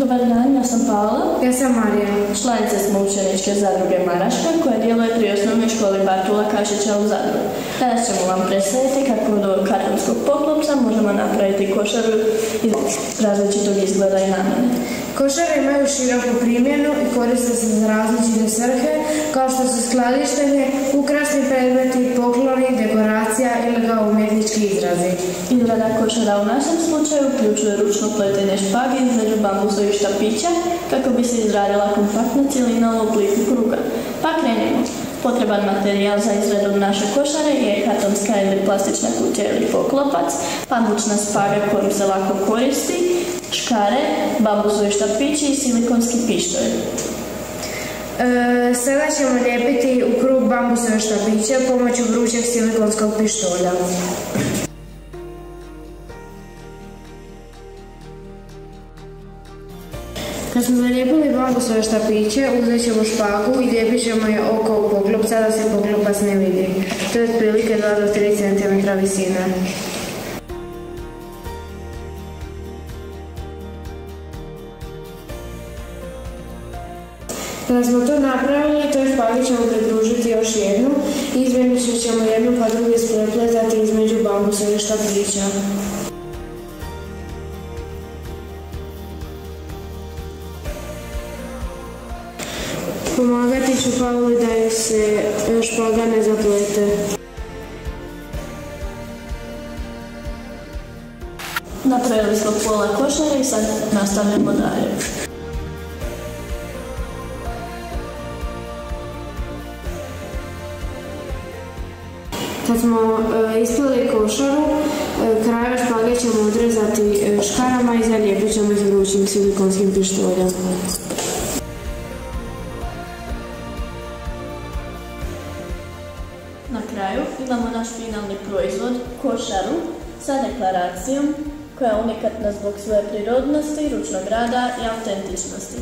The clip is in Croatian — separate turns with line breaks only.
Dobar dan, ja sam Paola.
Ja sam Marija.
Članice smo učeničke zadruge Maraška koja djeluje pri osnovnoj školi Bartula Kašića u Zadru. Danas ćemo vam predstaviti kako od ovog kartonskog poklopca možemo napraviti košaru iz različitog izgleda i namjene.
Košare imaju široku primjenu i koriste se za različite svrhe, kao što su skladištenje, ukrasni predmeti, pokloni, dekoracija ili kao umjetnički izrazi.
Izrada košara u našem slučaju uključuje ručno pletenje špage između bambusovih štapića kako bi se izradila kompaktna cjelina u obliku kruga. Pa krenimo. Potreban materijal za izradu naše košare je kartonska ili plastična kutija ili poklopac, pambučna špaga kojom se lako koristi, škare, bambusovi štapići i silikonski pištolj.
Sada ćemo lijepiti u krug bambusove štapiće pomoću vrućeg silikonskog pištolja. Kad smo zalijepili bambusove štapiće, uzet ćemo špagu i lijepit ćemo je oko poklopca da se poklopac ne vidi. To je otprilike 2 do 3 cm visine. Kada smo to napravili, toj špagi ćemo pridružiti još jednu i izmješat ćemo jednu pa drugu isprepletati između bambusovih štapića. Pomagati ću Pauli da joj se špaga ne zaplete.
Napravili smo pola košare i sad nastavljamo dalje.
Kad smo ispleli košaru, krajeve špage ćemo odrezati škarama i zalijepit ćemo ih vrućim silikonskim pištoljem.
Na kraju imamo naš finalni proizvod, košaru, sa deklaracijom koja je unikatna zbog svoje prirodnosti, ručnog rada i autentičnosti.